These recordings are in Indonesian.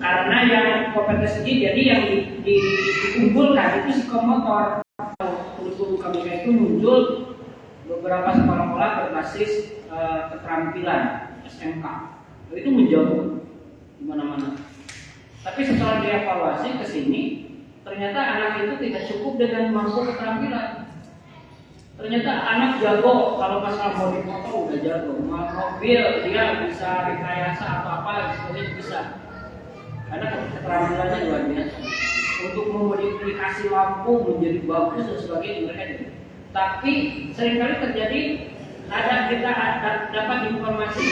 karena yang kompetensi jadi yang diunggulkan itu psikomotor. Kurikulum KBK itu muncul beberapa sekolah-sekolah berbasis keterampilan SMK, itu menjauh di mana-mana. Tapi setelah dievaluasi ke sini, ternyata anak itu tidak cukup dengan mampu keterampilan. Ternyata anak jago kalau masalah body foto udah jago, mobil dia bisa rekayasa atau apa sebagainya bisa. Karena keterampilannya luar biasa. Untuk memodifikasi lampu menjadi bagus dan sebagainya mereka juga. Tapi seringkali terjadi kita dapat informasi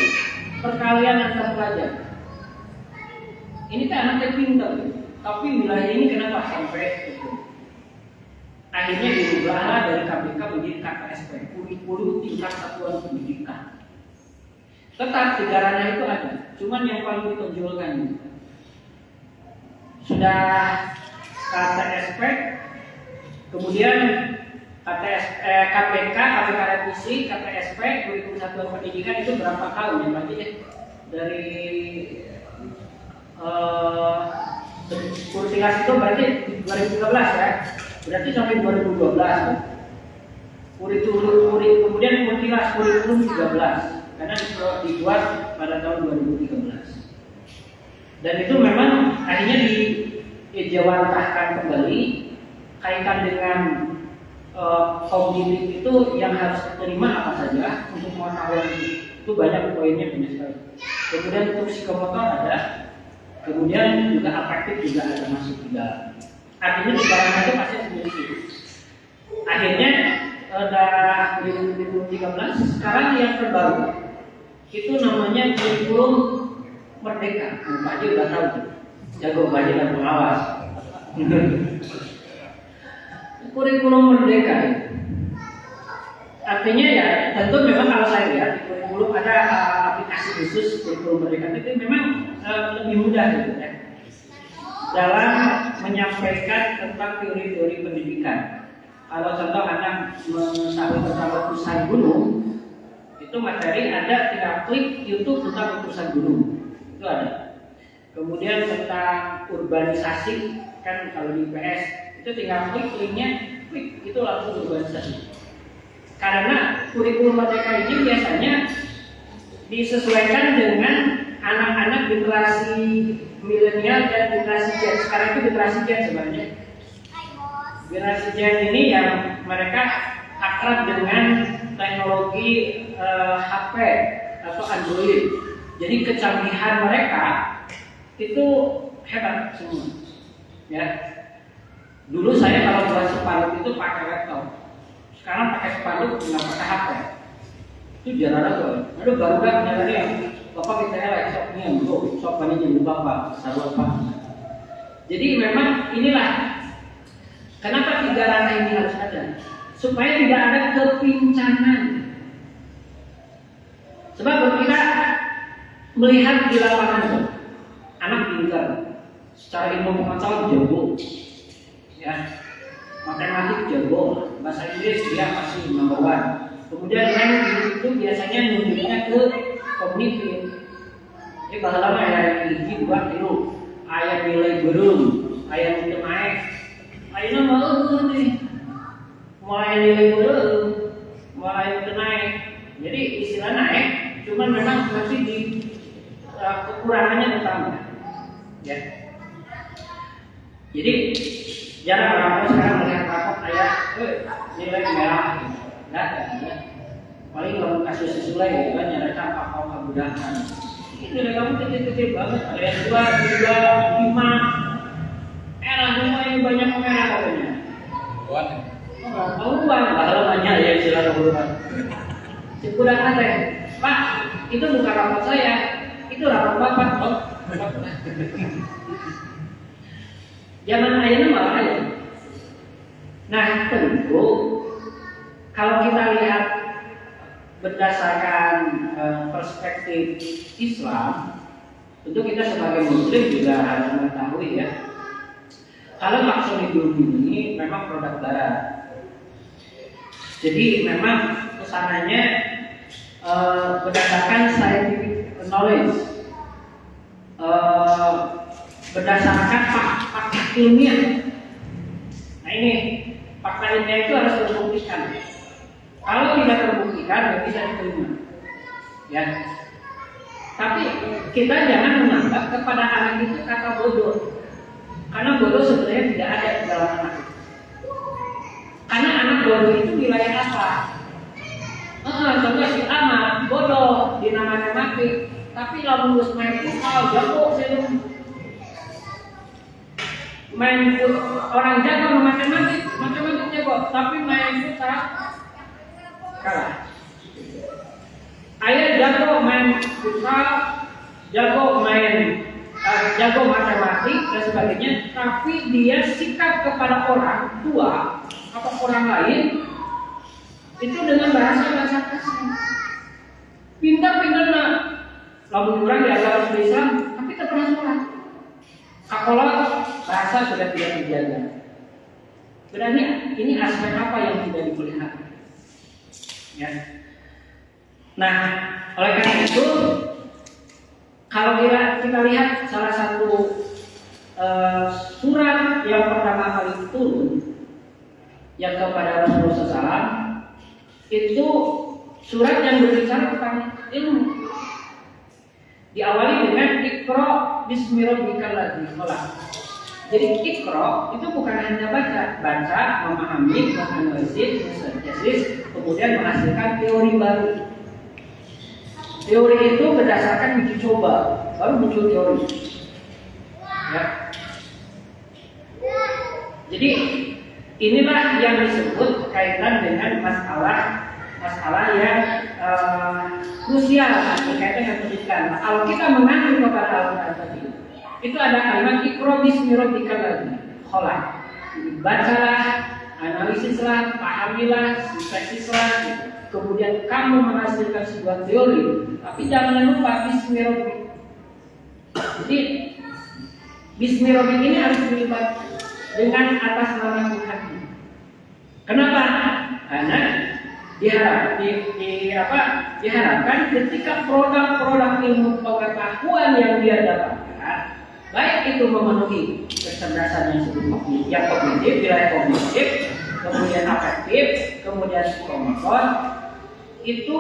perkalian antar pelajar. Ini kan anaknya pintar, tapi wilayah ini kenapa sampai itu? Akhirnya diubahlah dari KBK menjadi KKSP, kurikulum tingkat satuan pendidikan. Tetap 3 ranah itu ada, cuman yang paling ditonjolkan sudah KTSP, kemudian KPK revisi, KTSP, kurikulum satuan pendidikan itu berapa tahun ya berarti ya? Dari kursilas itu berarti 2013 ya, berarti sampai 2012. Kemudian kursilas kurikulum 13 karena dibuat pada tahun 2013. Dan itu memang akhirnya dijawantahkan kembali kaitan dengan kognitif itu yang harus diterima apa saja untuk pengetahuan itu banyak poinnya banyak sekali. Kemudian untuk psikomotor ada, kemudian juga afektif juga ada masuk di dalam. Artinya di dalam itu pasti memiliki. Akhirnya dari 2013 sekarang yang terbaru itu namanya kurikulum merdeka. Pak Haji udah tahu, jago baca dan pengawas. Kurikulum merdeka artinya ya tentu memang kalau saya lihat di kurikulum ada aplikasi khusus kurikulum merdeka itu memang lebih mudah gitu ya dalam menyampaikan tentang teori-teori pendidikan. Kalau contoh anak mengetahui tentang letusan gunung, itu materi ada, tinggal klik YouTube tentang letusan gunung itu ada. Kemudian tentang urbanisasi kan kalau di IPS itu tinggal klik linknya, klik itu langsung urbanisasi. Karena kurikulum merdeka ini biasanya disesuaikan dengan anak-anak generasi milenial dan generasi Z. Sekarang itu generasi Z sebenarnya. Generasi Z ini yang mereka akrab dengan teknologi HP atau Android. Jadi kecanggihan mereka itu hebat semua. Ya. Dulu saya kalau buat spanduk itu pakai laptop. Sekarang pakai spanduk nggak pakai HP. Itu jarang tuh. Ada baru kan nyari yang bapak kita laptop ini yang bro, sok ini jadi bapak, sarwa apa. Jadi memang inilah kenapa 3 ranah ini harus ada, supaya tidak ada kepincangan. Sebab kita melihat di lapangan anak pintar, secara ilmu pengetahuan jago, ya, matematik jago, bahasa Inggris dia pasti nomor 1. Kemudian ranking itu biasanya nunjuknya ke kognitif. Jadi bahasa lama ya gigi buat itu, ayat nilai belum, ayat itu naik, ayatnya mau nih, mulai nilai belum, mulai itu naik. Jadi istilah naik, cuman memang masih di kekurangannya utama, ya. Jadi jarang orang sekarang melihat rapot ayat nilai merah, nggak ada. Paling kalau kasus sesuai gitu kan nyatakan apa kemudahan. Ini nilai kamu kecil-kecil banget, ayat 2, 3, 5. Semua ini banyak merah katanya. Uang, bahkan banyak ya istilah keburuan. Sekurang ada, Pak, itu bukan rapot saya, itu rapot bapak. Oh, zaman ayahnya malah aja. Nah tentu kalau kita lihat berdasarkan perspektif Islam, tentu kita sebagai Muslim juga harus mengetahui ya. Kalau maksud ideologi ini memang produk Barat. Jadi memang kesananya berdasarkan scientific knowledge, berdasarkan fakta ilmiah. Nah ini fakta ilmiah itu harus terbuktikan. Kalau tidak terbuktikan, tidak bisa diterima. Ya. Tapi kita jangan menganggap kepada anak itu kata bodoh, karena bodoh sebenarnya tidak ada di dalam anak itu. Karena anak bodoh itu wilayah apa? Contoh si anak bodoh di nama matematik, tapi lalu lulus main futsal jago sih. Main orang jago matematik jago, tapi main futsal kalah. Ayah jago main futsal, jago matematik dan sebagainya, tapi dia sikap kepada orang tua atau orang lain itu dengan bahasa kasar. Pintar nak, lalu orang di agama Islam, tapi tak pernah sholat. Sekolah bahasa sudah tidak dijaga. Berarti ini aspek apa yang tidak dipelihara? Ya. Nah, oleh karena itu, kalau kita lihat salah satu surat yang pertama kali turun yang kepada Rasulullah SAW itu surat yang berbicara tentang ilmu. Diawali dengan Iqra bismi rabbikal ladzi khalaq. Jadi Iqra itu bukan hanya baca, memahami, menganalisis, mensintesis, kemudian menghasilkan teori baru. Teori itu berdasarkan uji coba, baru muncul teori. Ya. Jadi inilah yang disebut kaitan dengan masalah yang krusial berkaitan dengan pendidikan. Kalau kita mengacu kepada Al-Quran tadi, itu ada kalimat Iqra bismi rabbikal ladzi khalaq. Bacalah, analisislah, pahamilah, sintesislah, kemudian kamu menghasilkan sebuah teori. Tapi jangan lupa bismi rabbik. Jadi bismi rabbik ini harus dilibatkan dengan atas nama Tuhan. Kenapa? Karena diharapkan ketika produk-produk ilmu pengetahuan yang dia dapatkan, baik itu memenuhi kecerdasan yang kognitif, wilayah kognitif, kemudian afektif, kemudian psikomotor, itu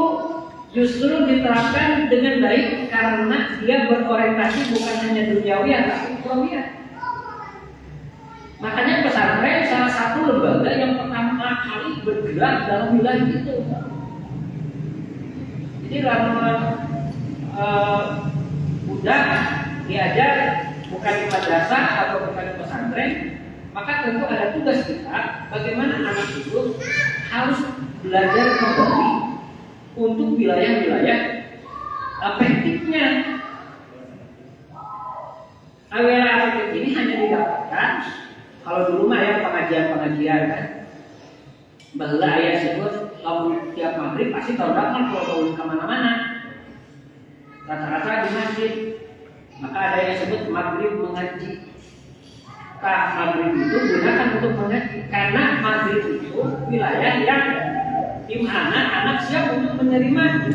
justru diterapkan dengan baik karena dia berorientasi bukan hanya duniawi tapi ukhrawiyah. Makanya pesantren salah satu lembaga yang pertama kali bergerak dalam wilayah itu. Jadi lama budak diajar bukan di madrasah atau bukan di pesantren, maka tentu ada tugas kita bagaimana anak itu harus belajar kembali untuk wilayah-wilayah afektifnya. Wilayah afektif ini hanya didapatkan kalau dulu mah ya pengajian kan, bahwa ayah sebut kalau tiap maghrib pasti tahu datang kalau kemana-mana, rata-rata di masjid. Maka ada yang sebut maghrib mengaji. Maghrib itu gunakan untuk mengaji karena maghrib itu wilayah yang dimana anak siap untuk menerima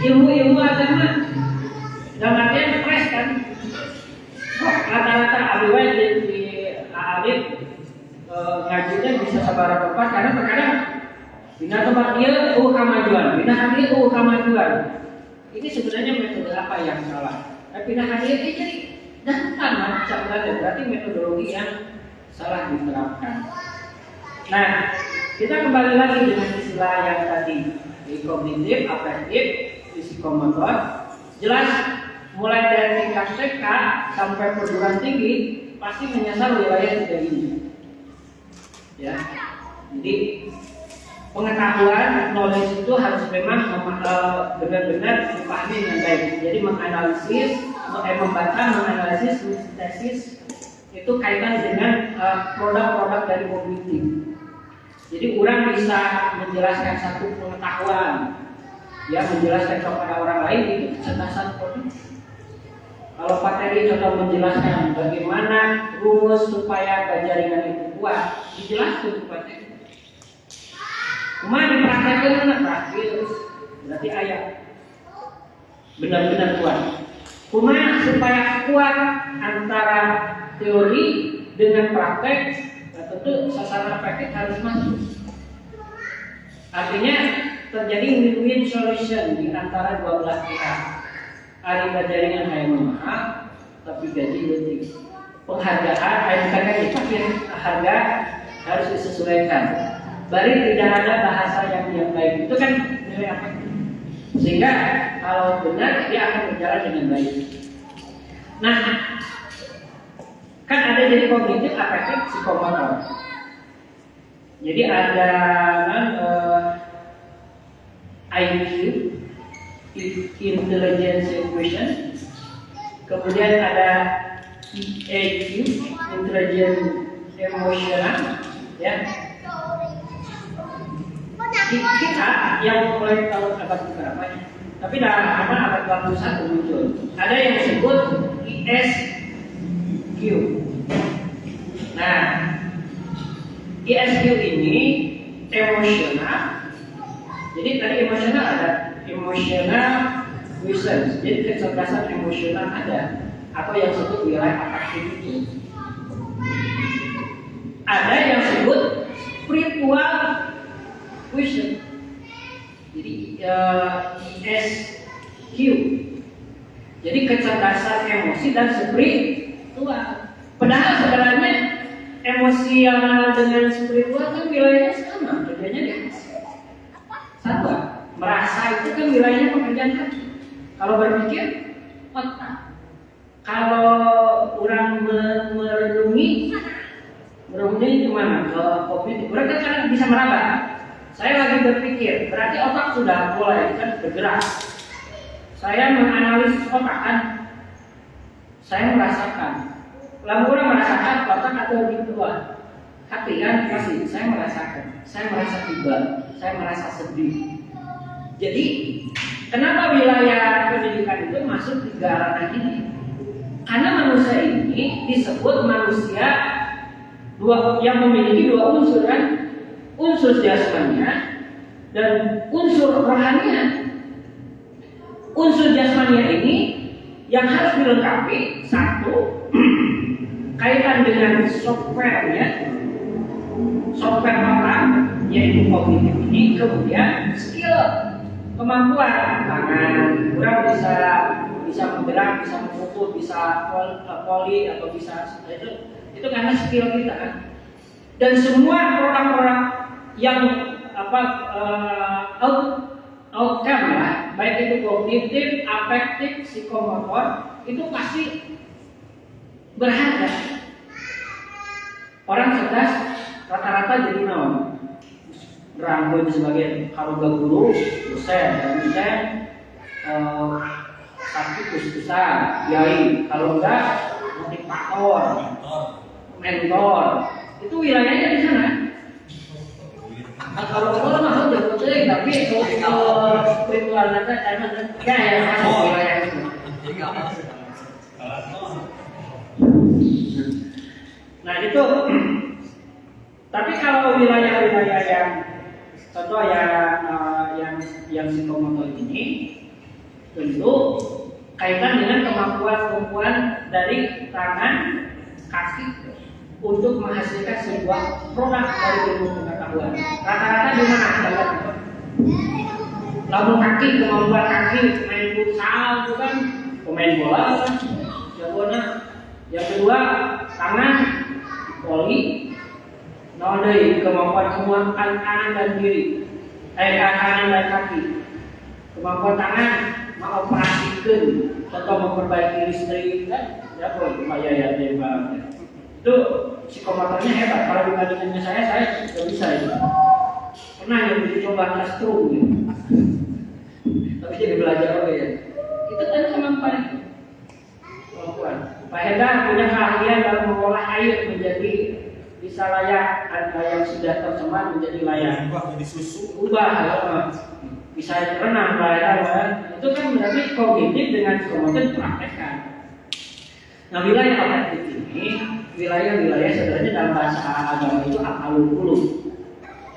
ilmu-ilmu agama. Dalam artian fresh kan, rata-rata abiwai di Alif ngajinya bisa sabar tepat karena terkadang bina tempat dia kamajuan, bina hadir kamajuan. Ini sebenarnya metode apa yang salah? Tapi bina hadir ini jadi gampang macam berarti metodologi yang salah diterapkan. Nah, kita kembali lagi dengan istilah yang tadi, kognitif, afektif, psikomotor. Jelas mulai dari tingkat TK sampai perguruan tinggi pasti menyasar wilayah tiga ini. Ya, jadi pengetahuan, knowledge itu harus memang benar-benar dipahami dengan baik. Jadi menganalisis, membaca, menganalisis, sintesis itu kaitan dengan produk-produk dari kognitif. Jadi orang bisa menjelaskan satu pengetahuan, ya menjelaskan kepada orang lain itu kecerdasan kognitif. Kalau Pak Teddy contoh menjelaskan bagaimana rumus supaya jaringan itu kuat, dijelaskan Pak Teddy. Kemudian dipraktekkan praktis, berarti ayat benar-benar kuat. Cuma supaya kuat antara teori dengan praktek, tentu sasaran praktek harus masuk. Artinya terjadi win-win solution di antara dua belah pihak. Ada jaringan yang mahal, tapi gaji lebih. Penghargaan, harga harus disesuaikan. Bari tidak ada bahasa yang baik. Itu kan nilai efektif. Sehingga kalau benar dia akan berjalan dengan baik. Nah, kan ada jadi kognitif, afektif, psikomotor. Jadi ada IQ, intelligence quotient, kemudian ada EQ, intelligence emotional, ya. Kita yang mulai tahun abad berapa ya? Tapi dalam abad 21 muncul. Ada yang disebut ISQ. Nah, ISQ ini emosional. Jadi tadi emosional ada emotional quotient. Jadi kecerdasan emosional ada, atau yang disebut wilayah activity. Ada yang disebut spiritual quotient. Jadi ISQ. Jadi kecerdasan emosi dan spiritual. Padahal sebenarnya emosional dengan spiritual kan wilayahnya sama, kerjanya deh. Sama. Merasa itu kan wilayahnya pekerjaan hati. Kalau berpikir otak. Kalau orang merenungi kemana? Ke kognitif. Orang kan kadang bisa meraba. Saya lagi berpikir, berarti otak sudah mulai kan bergerak. Saya menganalisis otak kan, saya merasakan. Lalu orang merasakan otak atau di luar hati kan pasti. Saya merasakan, saya merasa tiba, saya merasa sedih. Jadi kenapa wilayah pendidikan itu masuk di ranah ini? Karena manusia ini disebut manusia yang memiliki dua unsur kan. Unsur jasmania dan unsur rohania. Unsur jasmania ini yang harus dilengkapi satu kaitan dengan softwarenya, software otak yaitu kognitif ini, kemudian skill, kemampuan tangan, orang bisa menggerak, bisa memukul, bisa poli atau bisa itu karena skill kita kan. Dan semua orang-orang yang outcome lah, baik itu kognitif, afektif, psikomotor, itu pasti berharga. Orang cerdas rata-rata jadi naon, beranggoin sebagai haruga guru, dosen, tapi khususan, yai, kalau enggak motivator, mentor, itu wilayahnya di sana. Kalau orang mah udah betul, tapi spiritual nanti ya masuk wilayah itu. Nah itu. Tapi kalau wilayah-wilayah yang contoh yang psikomotor ini tentu kaitan dengan kemampuan dari tangan, kaki untuk menghasilkan sebuah produk dari ilmu pengetahuan. Rata-rata di mana ada? Lalu kaki, kemampuan kaki main futsal itu kan, pemain bola kan, jagoannya. Yang kedua tangan, voli. Nah, dari kemampuan kanan dan kiri, kanan dan kaki. Kemampuan tangan mengoperasikan, contoh memperbaiki listrik kan, ya lumayan ya banget. Itu psikomotornya hebat. Kalau dibandingkannya saya tidak bisa itu. Pernah yang dicoba tes strum gitu. Tapi jadi belajar apa ya? Itu kan kemampuan. Pak Hendra punya keahlian dalam mengolah air menjadi bisa layak, ada yang sudah tercemar menjadi layak. Ubah jadi susu. Bisa renang layak. Itu kan berarti kognitif dengan psikomotor dipraktekkan. Nah wilayah afektif ini wilayah-wilayah sebenarnya dalam bahasa agama itu afalul qulub.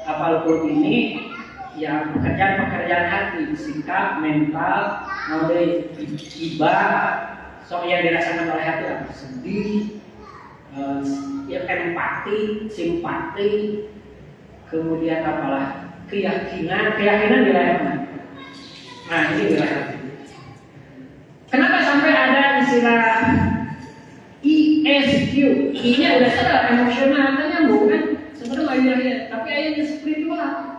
Afalul qulub ini ya pekerjaan hati, sikap, mental, mode ibadah, So yang dirasakan oleh hati apa? Sedih, empati, simpati, kemudian apalah keyakinan wilayah mana? Nah ini wilayah hati. Kenapa sampai ada istilah ESQ? I-nya udah salah, emosional kan nyambung kan? Sebenarnya wilayah, tapi ayatnya spiritual.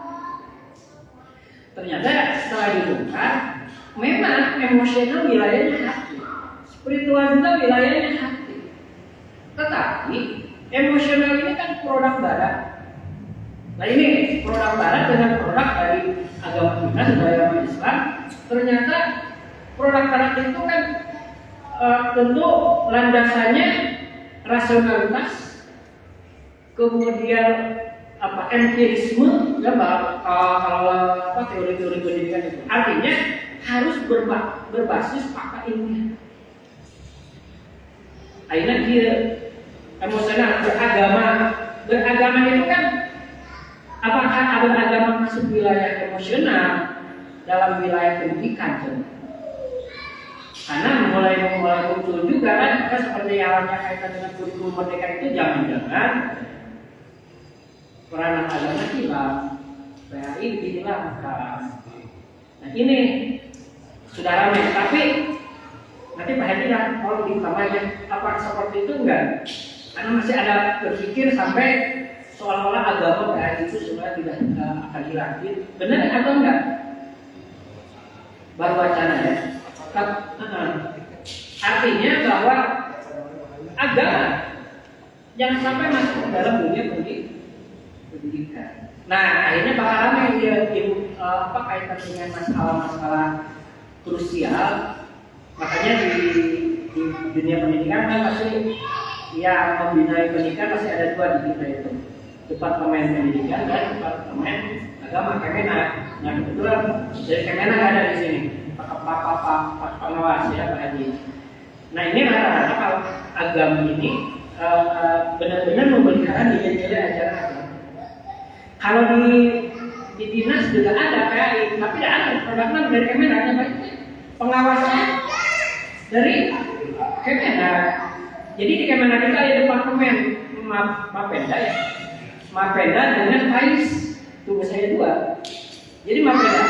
Ternyata setelah dibongkar, memang emosional wilayahnya hati, spiritual juga wilayahnya hati. Tetapi emosional ini kan produk barat. Nah ini produk barat dengan produk dari agama kita sebagai agama Islam. Ternyata produk barat itu kan tentu landasannya rasionalitas, kemudian empirisme, ya kalau teori-teori pendidikan itu artinya harus berbasis fakta ilmiah. Akhirnya dia emosional beragama itu kan apakah beragama masuk wilayah emosional dalam wilayah pendidikan kan? Karena mulai muncul juga kan seperti yang kaitan dengan kurikulum merdeka itu jangan-jangan peranan agama hilang, PAI dihilangkan. Nah ini sudah ramai, tapi nanti Pak Hedi mau ditambahnya apa seperti itu enggak? Karena masih ada berpikir sampai seolah-olah agama PAI itu sebenarnya tidak akan hilang. Benar atau enggak? Baru wacana ya. Artinya bahwa agama jangan sampai masuk ke dalam dunia pendidikan. Nah, akhirnya bakal ramai dia kaitan dengan masalah-masalah krusial. Makanya di dunia pendidikan kan pasti ya membina pendidikan pasti ada dua di kita itu, departemen pendidikan dan departemen agama Kemenak. Nah kebetulan dari Kemenak ada di sini pak pengawas ya Pak Haji. Nah ini rata-rata kalau agama ini benar-benar memelihara nilai-nilai ajaran agama. Kalau di dinas juga ada PAI, tapi tidak ada produknya dari Kemenak. Pengawasnya dari Kemenak. Jadi di Kemenak kita ada departemen Mapenda ya, Mapenda dengan PAIS, tugas saya dua. Jadi Mapenda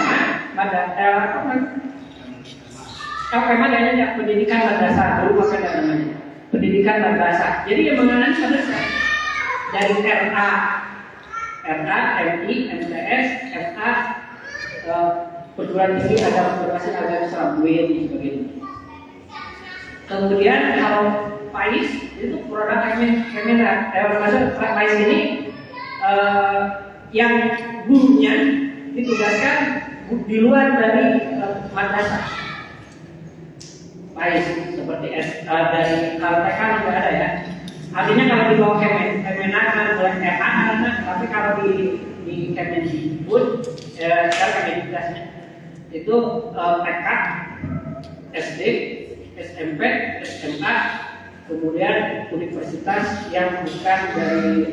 namanya pendidikan madrasah, dulu Mapenda namanya pendidikan madrasah. Jadi yang mengenai madrasah dari RA, MI, MTS, FA, perguruan tinggi agama berbasis agama Islam, UIN dan sebagainya. Kemudian kalau PAIS itu produk Kemenak. PAIS ini yang gurunya ditugaskan di luar dari madrasah. PAIS seperti dari kalau TK nggak ada ya. Artinya kalau di bawah Kemenak boleh FA anak, tapi kalau di Kemendikbud sekarang Kemendikbudnya itu TK, SD, SMP, SMA, kemudian universitas yang bukan dari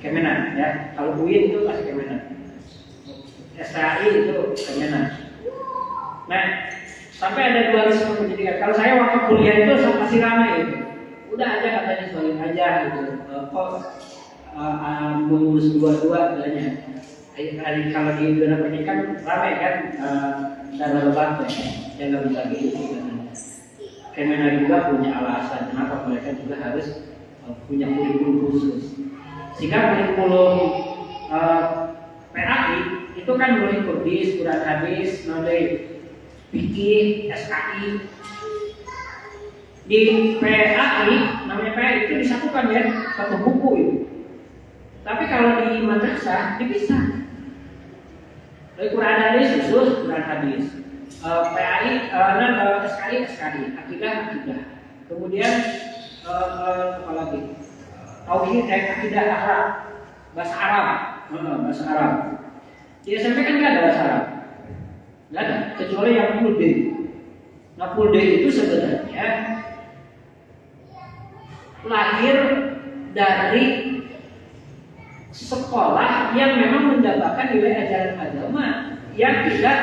Kemenak ya. Kalau UIN itu masih Kemenak, STAI itu Kemenak. Nah, sampai ada dualisme pendidikan. Kalau saya waktu kuliah itu masih ramai itu. Udah aja katanya soalin aja gitu. Mengurus dua-dua katanya. Kalau di dunia pendidikan ramai kan dan relevan ya. Jangan bisa gitu katanya. Kemenak juga punya alasan kenapa mereka juga harus punya kurikulum khusus. Sehingga kurikulum PAI itu kan mulai kurdis, Quran hadis, mulai fikih, SKI. Di PAI, namanya PAI itu disatukan ya, satu buku itu. Tapi kalau di madrasah dipisah. Dari Quran hadis khusus Quran hadis. PAI, SKI, akidah. Kemudian apa lagi? Tauhid, akidah Arab, bahasa Arab. Di SMP kan nggak ada bahasa Arab, nggak ada, kecuali yang full day. Nah full day itu sebenarnya lahir dari sekolah yang memang mendapatkan nilai ajaran agama yang tidak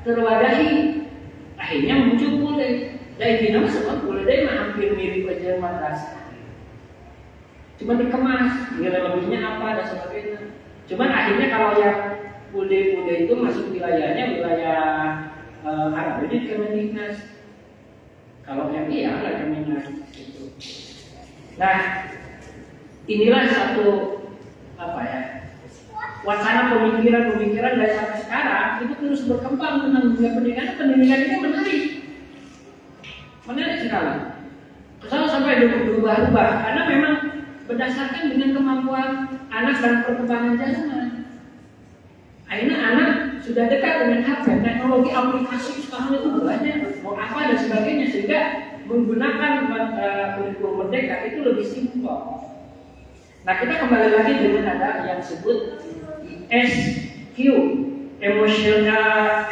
terwadahi. Akhirnya muncul full day. Ya intinya mah semua boleh deh mah hampir mirip aja madrasah. Cuma dikemas, nilai lebihnya apa dan sebagainya. Cuman akhirnya kalau yang bude-bude itu masuk wilayahnya wilayah Arab ini Kemendiknas. Kalau yang iya lah Kemendiknas gitu. Nah, inilah satu apa ya? Wacana pemikiran dari sampai sekarang itu terus berkembang tentang dunia pendidikan. Pendidikan ini menarik sekali. Kesana sampai berubah-ubah karena memang berdasarkan dengan kemampuan anak dan perkembangan zaman. Akhirnya anak sudah dekat dengan HP, teknologi aplikasi sekarang itu banyak, mau apa dan sebagainya, sehingga menggunakan kurikulum merdeka itu lebih simpel. Nah, kita kembali lagi dengan ada yang disebut ESQ, emosional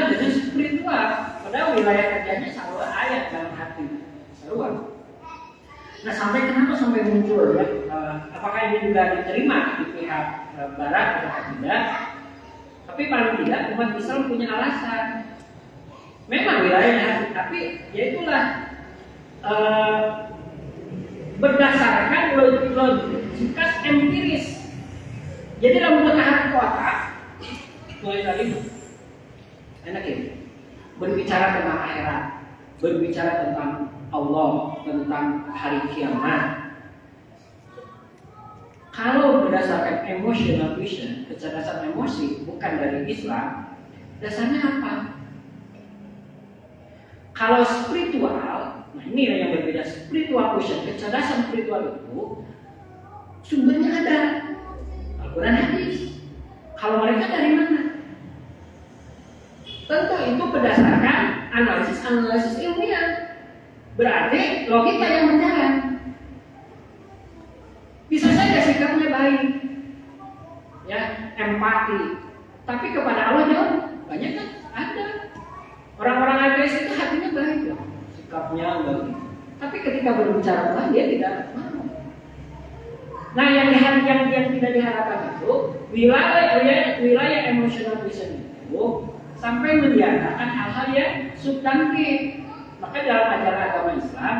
dengan spiritual. Padahal wilayah kerjanya selalu ayat dalam hati, selalu. Nah, sampai muncul ya? Apakah ini juga diterima di pihak Barat atau tidak? Tapi paling tidak umat Islam punya alasan. Memang wilayahnya, tapi ya itulah berdasarkan logika empiris. Jadi dalam hati kota, mulai tadi enak ya, berbicara tentang akhirat, berbicara tentang Allah, tentang hari kiamat. Kalau berdasarkan emotional vision, kecerdasan emosi bukan dari Islam, dasarnya apa? Kalau spiritual, nah ini yang berbeda. Spiritual vision, kecerdasan spiritual itu sumbernya ada Al-Quran, hadis. Kalau mereka dari mana? Tentu itu berdasarkan analisis ilmiah. Berarti logika yang berjalan. Bisa saja sikapnya baik, ya, empati. Tapi kepada Allah jauh banyak kan ada orang-orang agresif itu hatinya baik, ya, sikapnya baik. Tapi ketika berbicara Tuhan dia tidak mau. Nah, yang tidak diharapkan itu wilayah emosional vision itu sampai mendiadakan hal-hal yang substantif. Maka dalam ajaran agama Islam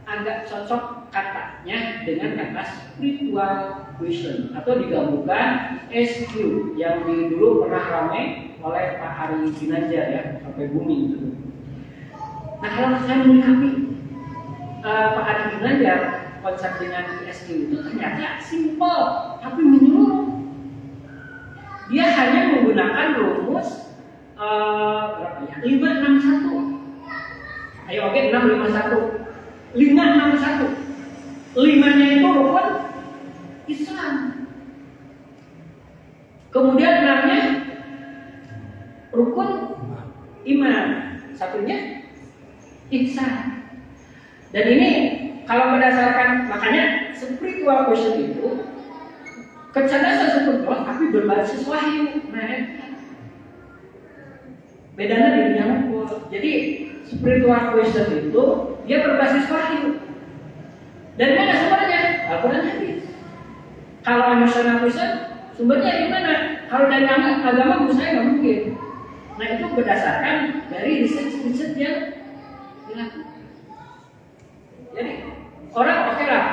agak cocok katanya dengan kata spiritual vision atau digabungkan SQ yang dulu pernah ramai oleh Pak Ari Ginanjar ya, sampai booming itu. Nah, kalau saya menyikapi Pak Ari Ginanjar konsep dengan SQ itu ternyata simple tapi menyeluruh. Dia hanya menggunakan rumus berapa ya? 561. Ayo oke, 651. 561. 5-nya itu rukun Islam. Kemudian 6-nya rukun iman. Satunya ihsan. Dan ini kalau berdasarkan, makanya spiritual vision itu kecerdasan spiritual tapi berbasis wahyu. Nah, bedanya di dunia hukum. Jadi spiritual vision itu dia berbasis wahyu. Dan mana sumbernya? Al-Quran, hadis. Kalau emotional vision sumbernya di mana? Kalau dari agama menurut saya nggak mungkin. Nah, itu berdasarkan dari riset yang dilakukan. Jadi orang oke lah,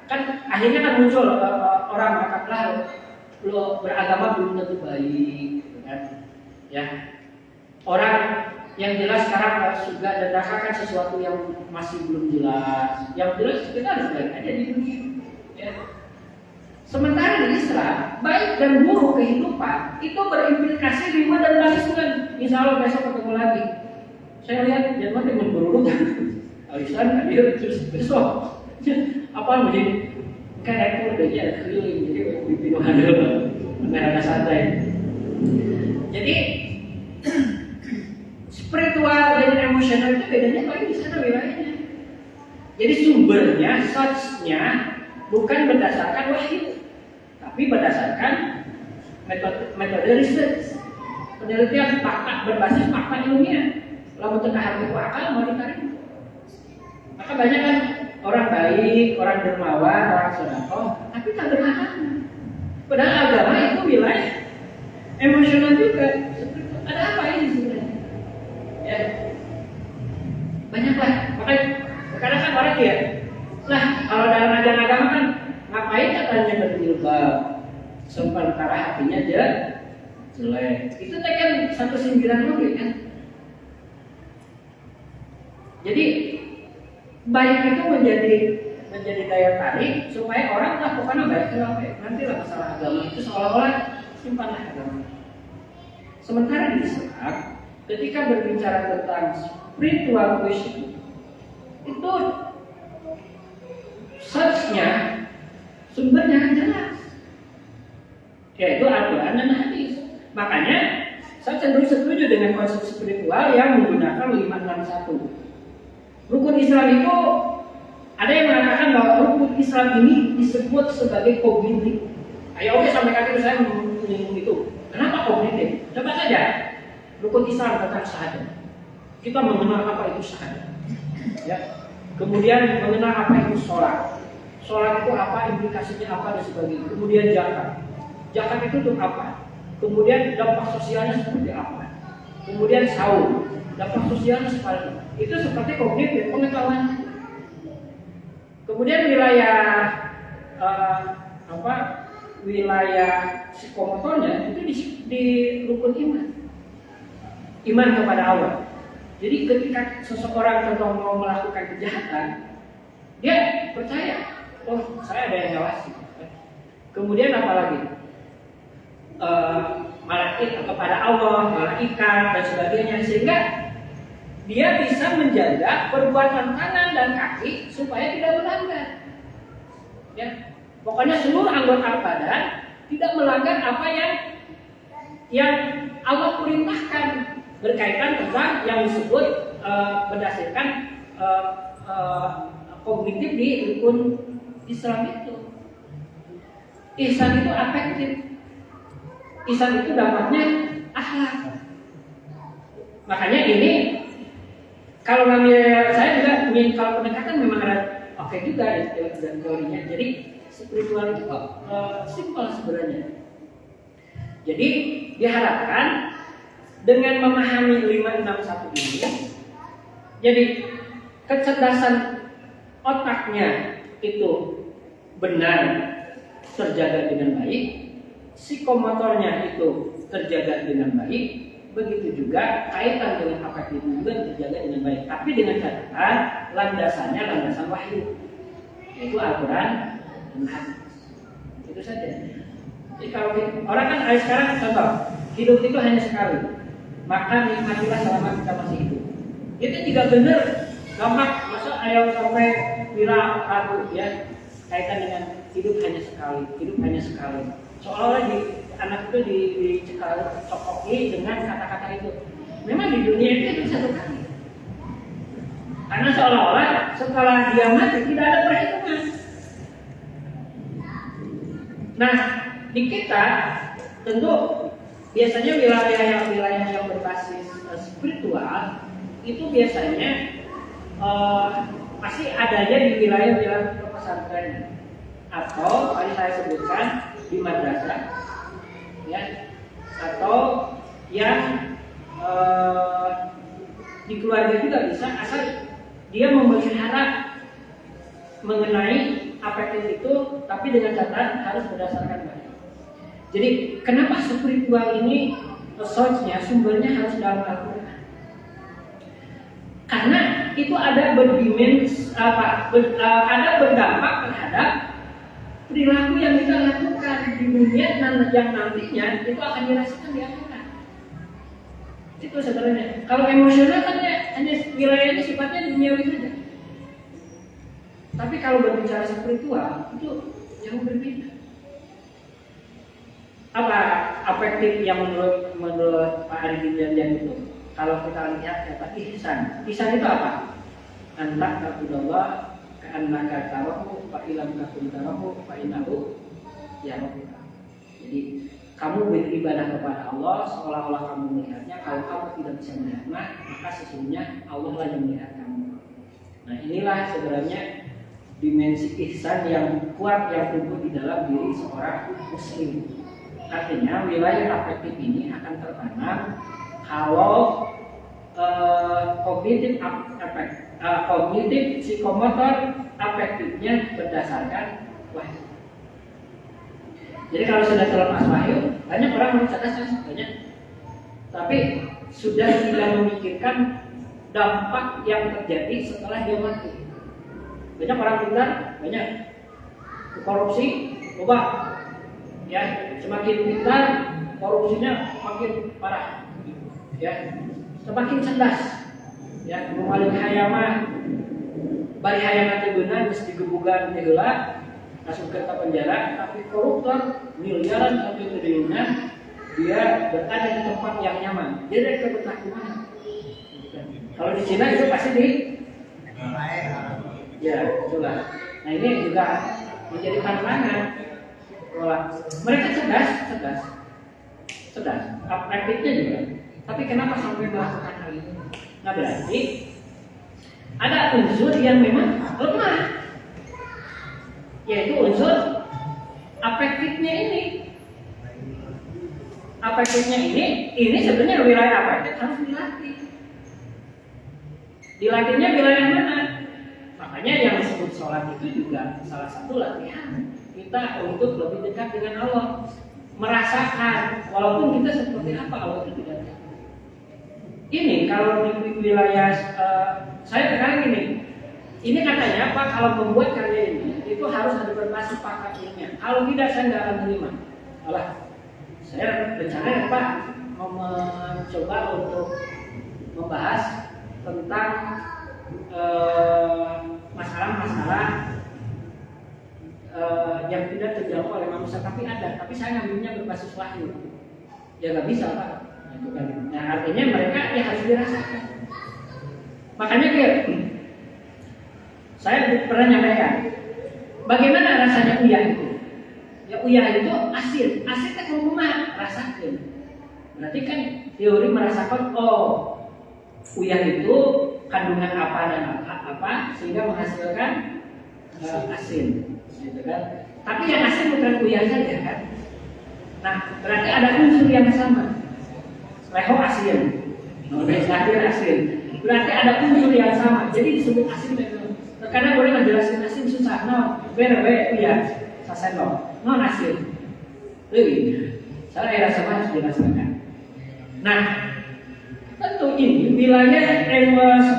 kan akhirnya kan muncul orang katakanlah lo beragama belum tentu baik, gitu kan? Ya, orang yang jelas sekarang surga dan neraka kan sesuatu yang masih belum jelas. Yang jelas kita harus baik aja di dunia. Ya. Sementara di Islam, baik dan buruk kehidupan itu berimplikasi rima dan balasan. Insya Allah besok ketemu lagi. Saya lihat jadwal dengan berurutan. Alisan hadir terus besok. Apa menjadi kan ekor dari ada keliling jadi bikin ada mereka santai. Jadi spiritual dan emosional itu bedanya paling di sana wilayahnya. Jadi sumbernya, source-nya bukan berdasarkan wahyu, tapi berdasarkan metode research, penelitian fakta berbasis fakta ilmiah. Kalau tengah hati akal mau ditarik. Maka banyak kan orang baik, orang dermawan, orang sedekah, tapi tak beragama. Padahal agama itu wilayah emosional juga. Ada apa ini sebenarnya? Ya. Banyak Banyaklah. Makanya kadang kan orang ya, nah kalau dalam ajaran agama kan ngapain katanya berjilbab? Sementara hatinya jelek. Itu kan satu sindiran lagi kan. Jadi baik itu menjadi daya tarik supaya orang melakukan baik. Kenapa? Nantilah masalah agama itu seolah-olah simpanlah agama. Sementara di Islam, ketika berbicara tentang spiritual question, itu search-nya, sumbernya jelas, yaitu Al-Quran dan hadis. Makanya saya cenderung setuju dengan konsep spiritual yang menggunakan 561. Rukun Islam itu ada yang mengatakan bahwa rukun Islam ini disebut sebagai kognitif. Ayo oke sampai kali saya menyinggung itu. Kenapa kognitif? Coba saja rukun Islam tentang syahadat. Kita mengenal apa itu syahadat. Ya. Kemudian mengenal apa itu sholat. Sholat itu apa, implikasinya apa dan sebagainya. Kemudian zakat. Zakat itu untuk apa? Kemudian dampak sosialnya seperti apa? Kemudian saum. Dampak sosialnya seperti itu. Itu seperti kognitif pengetahuan. Kemudian wilayah wilayah psikomotornya itu di rukun iman. Iman kepada Allah. Jadi ketika seseorang contoh mau melakukan kejahatan, dia percaya, oh saya ada yang ngawasi. Kemudian apalagi? Malaikat kepada Allah, malaikat dan sebagainya, sehingga dia bisa menjaga perbuatan tangan dan kaki supaya tidak melanggar. Ya, pokoknya seluruh anggota badan tidak melanggar apa yang Allah perintahkan berkaitan tentang yang disebut berdasarkan kognitif di rukun Islam itu. Ihsan itu afektif. Ihsan itu dampaknya akhlak. Makanya ini kalau ngambil saya juga kalau pendekatan memang ada oke juga dan teorinya. Jadi spiritual itu simpel sebenarnya. Jadi diharapkan dengan memahami 561 ini, jadi kecerdasan otaknya itu benar terjaga dengan baik, psikomotornya itu terjaga dengan baik, begitu juga kaitan dengan afektif juga terjaga dengan baik. Tapi dengan catatan landasannya landasan wahyu, yaitu Al-Quran dan hadis. Itu saja. Jadi kalau orang kan sekarang contoh hidup itu hanya sekali, maka nikmatilah selama kita masih hidup. Itu tidak benar. Gampang, masa ayo sampai viral ragu ya kaitan dengan hidup hanya sekali. Seolah-olah anak itu dicokoki dengan kata-kata itu. Memang di dunia itu satu kali. Karena seolah-olah setelah dia mati tidak ada perhitungan. Nah, di kita tentu biasanya wilayah yang berbasis spiritual itu biasanya pasti adanya di wilayah pesantren atau tadi saya sebutkan di madrasah, ya, atau yang di keluarga juga bisa, asal dia memelihara mengenai afektif itu, tapi dengan catatan harus berdasarkan baik. Jadi kenapa spiritual ini source-nya, sumbernya harus dalam Al-Quran? Karena itu ada ada berdampak terhadap perilaku yang kita lakukan di dunia dan yang nantinya itu akan dirasakan di akhirat. Itu sebenarnya. Kalau emosional kan hanya wilayahnya sifatnya duniawi saja. Tapi kalau berbicara spiritual itu jauh berbeda. Apa afektif yang menurut Pak Ari Dijan itu? Kalau kita lihat kata ihsan. Ihsan itu apa? Anta ta'budallah ka'annaka tarahu fa illam takun tarahu fa innahu yarahuka. Jadi kamu beribadah kepada Allah seolah-olah kamu melihatnya. Kalau kamu tidak bisa melihatnya, maka sesungguhnya Allah lah yang melihat kamu. Nah, inilah sebenarnya dimensi ihsan yang kuat yang tumbuh di dalam diri seorang muslim. Artinya wilayah afektif ini akan tertanam kalau kognitif kognitif, psikomotor, afektifnya berdasarkan wahyu. Jadi kalau sudah terlepas wahyu, banyak orang yang cerdas, banyak, tapi sudah tidak memikirkan dampak yang terjadi setelah dia mati. Banyak orang pintar, banyak korupsi, coba ya, semakin pintar korupsinya makin parah, ya, semakin cerdas, ya, mengalih hayama, bari hayama benar mesti gebugan heula, masuk ke penjara, tapi koruptor miliaran sampai triliunan dia berada di tempat yang nyaman. Dia dari betah di mana? Kalau di Cina itu pasti di ya, itulah. Nah ini juga menjadi tantangan. Mereka cerdas, praktiknya juga. Tapi kenapa sampai melakukan hal itu? Nah berarti ada unsur yang memang lemah, yaitu unsur afektifnya ini. Afektifnya ini sebenarnya wilayah afektif harus dilatih. Dilatihnya wilayah mana? Makanya yang disebut sholat itu juga salah satu latihan kita untuk lebih dekat dengan Allah, merasakan walaupun kita seperti apa Allah itu tidak tahu. Ini kalau di wilayah saya sekarang ini katanya Pak, kalau membuat karya ini itu harus ada berbasis pakar ilmiah. Kalau tidak saya nggak akan terima. Alah, saya rencana Pak mau mencoba untuk membahas tentang masalah-masalah yang tidak terjawab oleh manusia, tapi saya ngambilnya berbasis wahyu. Ya nggak bisa Pak, itu kan. Nah artinya mereka ya harus dirasakan. Makanya saya pernah nyampaikan, bagaimana rasanya uyah itu? Ya uyah itu asin kan rumah rasakan. Berarti kan teori merasakan uyah itu kandungan apa dan apa sehingga menghasilkan asin, gitu kan? Tapi yang asin bukan uyah saja kan? Nah berarti ada unsur yang sama. Leho asin, lahir asin. Berarti ada unsur yang sama. Jadi disebut asin memang. Terkadang boleh menjelaskan asin susah. Uyah, saseno, asin. Lebih. Saya rasa harus dijelaskan. Nah. Tentu ini wilayah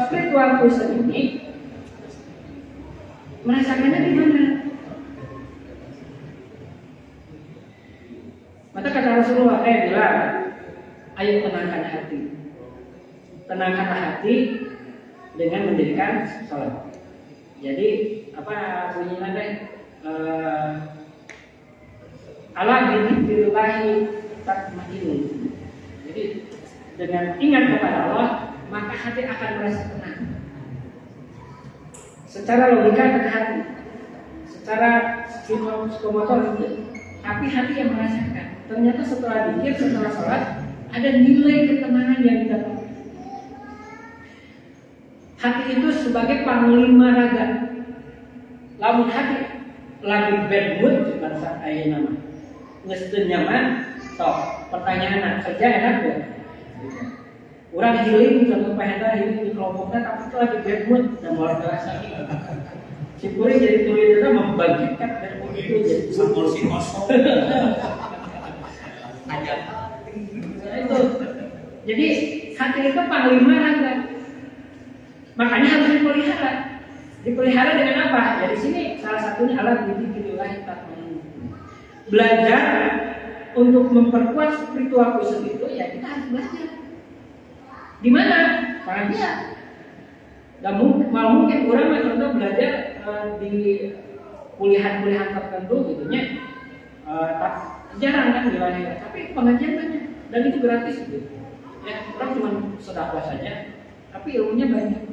spiritual person ini merasakannya di mana? Maka kata Rasulullah bilang, ayo tenangkan hati, tenangkanlah hati dengan mendirikan sholat. Jadi apa bunyinya deh? Allah billahi tatma'innun. Jadi dengan ingat kepada Allah, maka hati akan merasa tenang. Secara logika ke hati, secara psikomotor itu, tapi hati yang merasakan. Ternyata setelah zikir, setelah sholat, ada nilai ketenangan yang didapat. Hati itu sebagai panglima raga. Lamun hati lagi bad mood, bahasa ayat nama, ngesten nyaman, pertanyaan kerja enak gak? Orang healing satu pahenda healing di kelompoknya tapi itu lagi bad mood dan luar biasa. Si Puri jadi tulis itu membangkitkan bad mood itu jadi porsi kosong. Aja. Itu. Jadi hati itu panglima raga. Makanya harus dipelihara. Dipelihara dengan apa? Jadi sini salah satunya alat dzikrillah tatma'innun. Belajar untuk memperkuat spiritual person itu ya kita harus belajar. Di mana? Pengajian. Dan mungkin orang contoh belajar di kuliahan-kuliahan tertentu gitunya. Jarang kan wilayahnya, tapi pengajian banyak dan itu gratis gitu. Ya, orang cuma sedekah saja, tapi ilmunya banyak.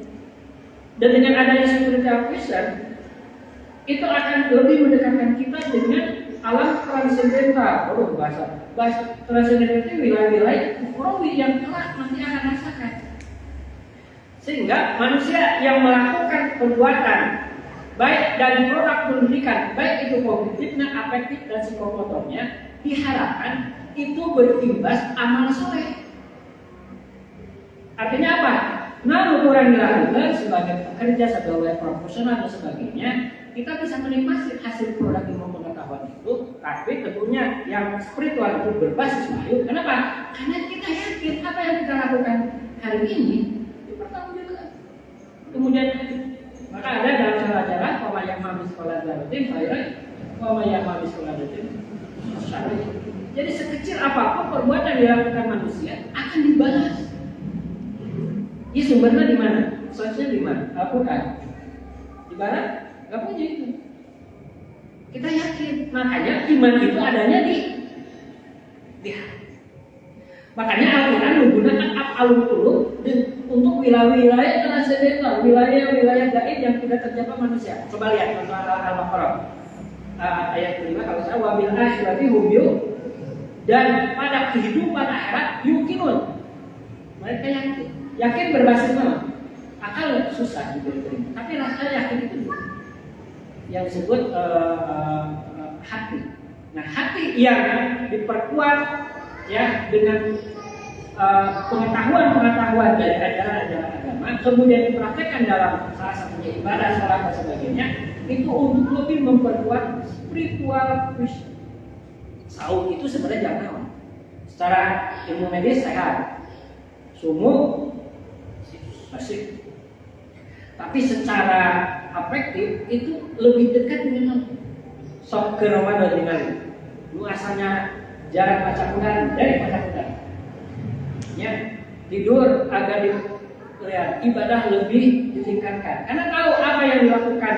Dan dengan adanya spiritual person itu akan lebih mendekatkan kita dengan alam transendental. Bahasa transendental itu wilayah-wilayah ukhrawi yang kelak nanti akan rasakan. Sehingga manusia yang melakukan perbuatan baik dari produk pendidikan, baik itu kognitifnya, afektif dan psikomotornya, diharapkan itu berimbas amal soleh. Artinya apa? Nah, ukuran dilakukan sebagai pekerja, sebagai profesional dan sebagainya, kita bisa menikmati hasil produk ilmu pengetahuan itu, tapi tentunya yang spiritual itu berbasis wahyu. Kenapa? Karena kita yakin apa yang kita lakukan hari ini dipertanggungjawabkan. Kemudian maka ada dalam cara-cara yang habis sekolah darutin, yang habis sekolah darutin. Jadi sekecil apapun perbuatan yang dilakukan manusia akan dibalas. Ini sumbernya di mana? Source-nya di mana? Al-Quran. Di barat? Gak punya itu. Kita yakin. Makanya iman itu adanya di hati. Makanya Al-Quran menggunakan af'alul qulub untuk wilayah-wilayah transendental, wilayah-wilayah gaib yang tidak terjangkau manusia. Coba lihat contoh Al-Baqarah ayat kelima kalau saya wabil akhirati hum dan pada kehidupan akhirat yuqinun. Mereka yakin. Yakin berbasis mana? Akal susah diterima. Tapi rasa yakin itu yang disebut hati. Nah, hati yang diperkuat ya dengan pengetahuan dari ajaran-ajaran agama, kemudian dipraktekkan dalam salah satunya ibadah, sholat dan sebagainya, itu untuk lebih memperkuat spiritual vision. Saud itu sebenarnya jangkauan. Secara ilmu medis sehat, sumuk, asik. Tapi secara afektif itu lebih dekat dengan sok ke Ramadan dengan lu asalnya jarang baca Quran dari baca Quran. Ya, tidur agar ibadah lebih ditingkatkan. Karena tahu apa yang dilakukan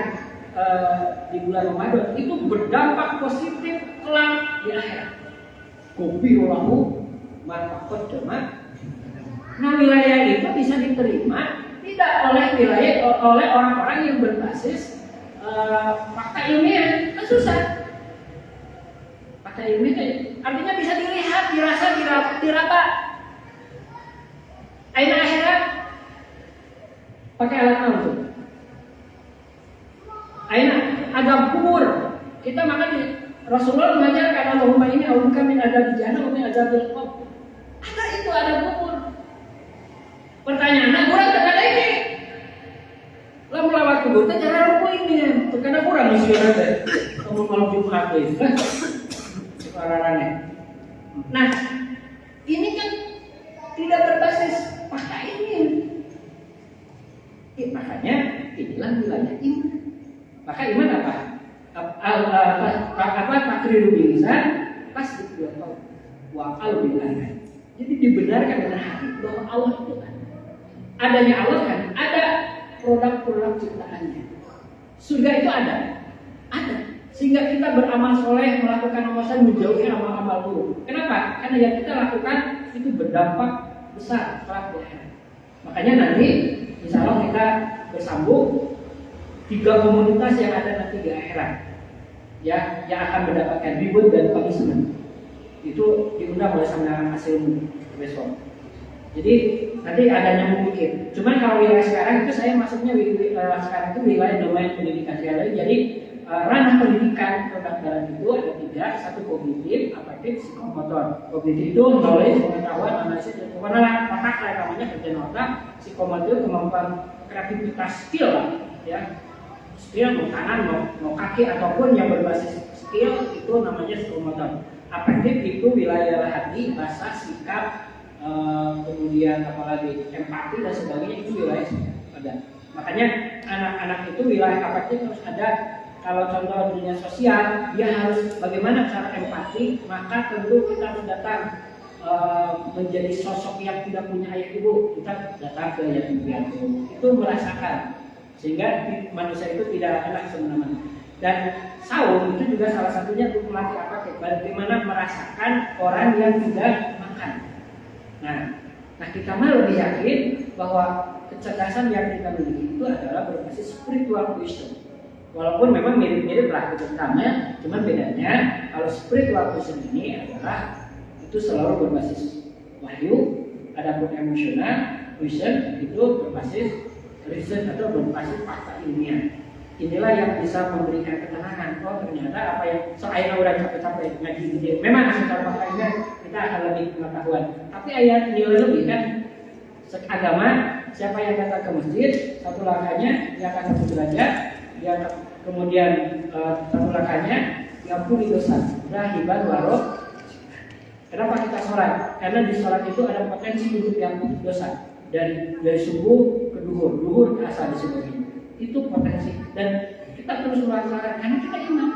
di bulan Ramadan itu berdampak positif kelak di akhirat. Kopi ulahu marfaqat jemaah. Nah, wilayah itu bisa diterima tidak oleh orang-orang yang berbasis fakta ilmiah. Kan susah. Fakta ilmiah artinya bisa dilihat, dirasa, diraba. Aina akhirat pakai alat apa tuh? Aina agam kubur. Kita makan di Rasulullah mengajarkan Allahumma inni a'udzubika min adzabil jahannam wa min adzabil qabr. Ada itu, ada kubur. Pertanyaan, nah kurang terkadang ini. Lah melawat kubur, itu cara ruku ini ya. Terkadang kurang isi ada. Kamu malam Jumat itu kan? Suara-suaranya. Nah, ini kan tidak berbasis fakta ilmiah. Makanya inilah wilayah iman. Maka iman apa? Takriru bilisan pasti dua tahun. Wa qalbi. Jadi dibenarkan dengan hati bahwa Allah itu kan. Adanya Allah kan, ada produk-produk ciptaannya. Surga itu ada. Sehingga kita beramal soleh, melakukan amal soleh, menjauhi amal-amal buruk. Kenapa? Karena yang kita lakukan itu berdampak besar kelak di akhirat. Makanya nanti, insya Allah kita bersambung 3 komunitas yang ada nanti di akhirat, ya, yang akan mendapatkan reward dan punishment. Itu diundang oleh Sangga Hasil besok. Jadi nanti ada nyambung dikit. Cuman kalau wilayah sekarang itu saya masuknya sekarang itu wilayah domain pendidikan sekali. Jadi ranah pendidikan kedokteran itu ada 3, satu kognitif, afektif, psikomotor. Kognitif itu knowledge, pengetahuan, analisis, dan kebenaran otak namanya kerjaan otak. Psikomotor kemampuan kreativitas skill lah, ya. Skill mau tangan, mau kaki ataupun yang berbasis skill itu namanya psikomotor. Afektif itu wilayah hati, bahasa, sikap, kemudian apalagi empati dan sebagainya itu wilayah ada. Makanya anak-anak itu wilayah afektif harus ada. Kalau contoh dunia sosial, dia harus bagaimana cara empati, maka tentu kita harus datang menjadi sosok yang tidak punya ayah ibu. Kita datang ke yatim piatu, itu merasakan sehingga manusia itu tidak enak semena-mena. Dan saum itu juga salah satunya untuk melatih apa? Bagaimana merasakan orang yang tidak makan. Nah kita malah lebih yakin bahwa kecerdasan yang kita miliki itu adalah berbasis spiritual wisdom. Walaupun memang mirip-mirip lah kecerdasannya, cuman bedanya kalau spiritual wisdom ini adalah itu selalu berbasis wahyu, adapun emosional wisdom itu berbasis reason atau berbasis fakta ilmiah. Inilah yang bisa memberikan ketenangan. Oh ternyata apa yang soalnya udah capek-capek ngaji gitu. Memang secara faktanya kita akan lebih pengetahuan. Tapi ayat nilai lebih kan agama siapa yang datang ke masjid, satu langkahnya dia akan 1 derajat, dia kemudian satu langkahnya 30 dosa. Rahiban warok. Kenapa kita sholat? Karena di sholat itu ada potensi untuk yang dosa. Dari subuh ke duhur ke asar disebut itu potensi. Dan kita terus melaksanakan karena kita iman.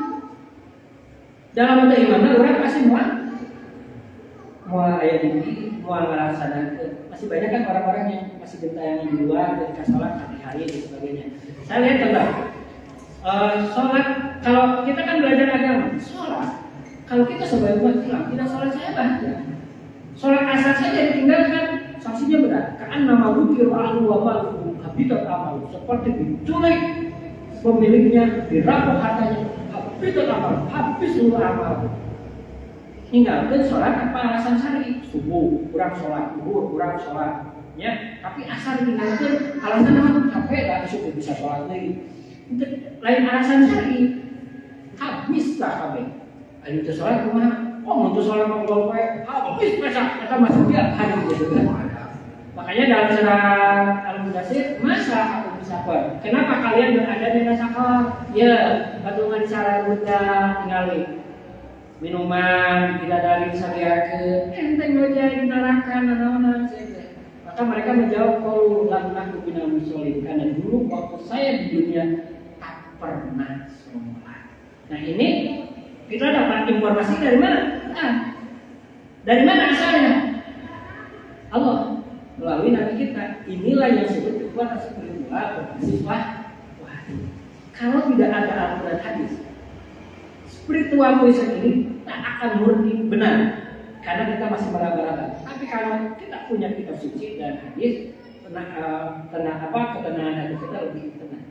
Dalam keimanan orang pasti mau ayat ini, mau melaksanakan. Masih banyak kan orang-orang yang masih gentayangan di luar ketika sholat hari-hari dan sebagainya. Saya lihat contoh sholat, kalau kita kan belajar agama, sholat. Kalau kita sebagai umat Islam, tidak sholat saya bahagia. Sholat asar saja ditinggalkan, sanksinya berat. Karena nama bukir ahlu wabal habitat amal, seperti diculik pemiliknya, dirampok hartanya, habitat amal, habis seluruh amal. Tinggalkan sholat apa alasan syar'i? Subuh kurang sholat, duhur kurang sholat, ya. Tapi asar tinggalkan alasan apa? Capek lah, besok bisa sholat lagi. Lain alasan syar'i, habislah kabeh. Ayo itu sholat kemana? Oh untuk sholat mau golpe, habis masa kita masuk dia hari gitu kan. Makanya dalam surat Al-Mudaththir, masa aku bisa apa? Kenapa kalian berada di nasakal? Ya, patungan cara mudah tinggalin minuman, tidak dari sabiakeun, enteng aja di neraka nanaonan saja. Maka mereka menjawab, "Qalu lam naku minal musholin." Karena dulu waktu saya di dunia tak pernah sholat. Nah ini kita dapat informasi dari mana? Dari mana asalnya? Allah melalui Nabi kita. Inilah yang disebut kekuatan spiritual berbasis wahyu. Kalau tidak ada Al-Quran hadis, spiritual wisdom ini tak akan murni benar, karena kita masih meraba-raba. Tapi kalau kita punya kitab suci dan hadis, ketenangan hati kita lebih tenang.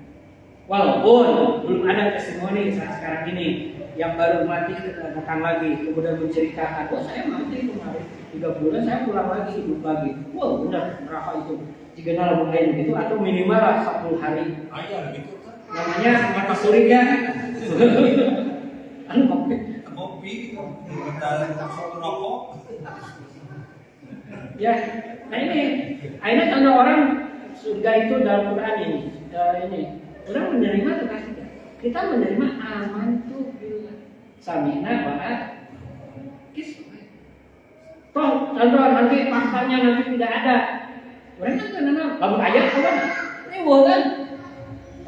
Walaupun belum ada testimoni saat sekarang ini yang baru mati datang lagi, kemudian menceritakan, "Oh saya mati kemarin 3 bulan, saya pulang lagi hidup lagi." Wow, benar neraka itu. Jika dalam lain gitu atau minimal 10 hari. Ayah gitu kan. Namanya mata surga. Anu Kopi, kita masuk rokok. Ya, nah ini contoh orang surga itu dalam Quran ini. Orang menerima atau tidak? Kita menerima aman tuh bila samina wa kisah. Toh contoh nanti faktanya nanti tidak ada. Orang kan kenal babu ayat apa? Ini bukan.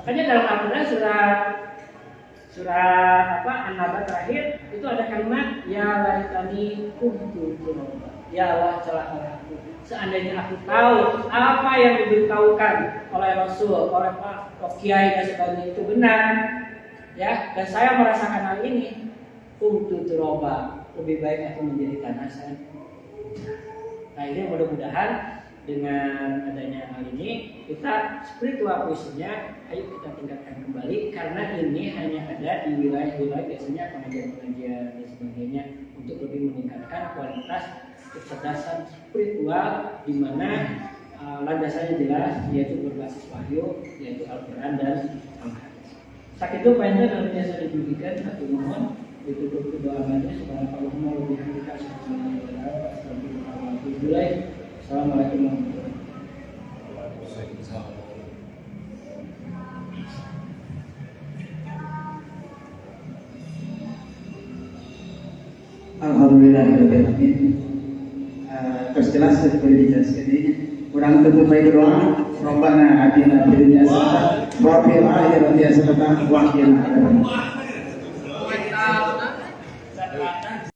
Makanya dalam Al-Quran surat An-Naba terakhir itu ada kalimat ya laitani kuntu turaba. Ya Allah celakalah aku. Seandainya aku tahu apa yang diberitahukan oleh Rasul, oleh Pak Kiai dan sebagainya itu benar, ya, dan saya merasakan hal ini, kuntu turaba, lebih baik aku menjadi tanah saja. Nah ini mudah-mudahan dengan adanya hal ini kita spiritual wisdomnya ayo kita tingkatkan kembali, karena ini hanya ada di wilayah-wilayah biasanya pengajian-pengajian dan sebagainya untuk lebih meningkatkan kualitas kecerdasan spiritual di mana landasannya jelas, yaitu berbasis wahyu, yaitu Al-Quran dan Al-Hadis. Saat itu panjang dalam biasa diberikan satu mohon ditutup doa majelis supaya Allahumma lebih hamdika subhanahu wa ta'ala astagfirullahaladzim. Assalamualaikum warahmatullahi wabarakatuh. Alhamdulillahirrahmanirrahim. Terus jelas seperti dijelaskan ini. Kurang tutup baik doa. Rabbana atina fid dunya hasanah wa fil akhirati hasanah wa qina adzabannar.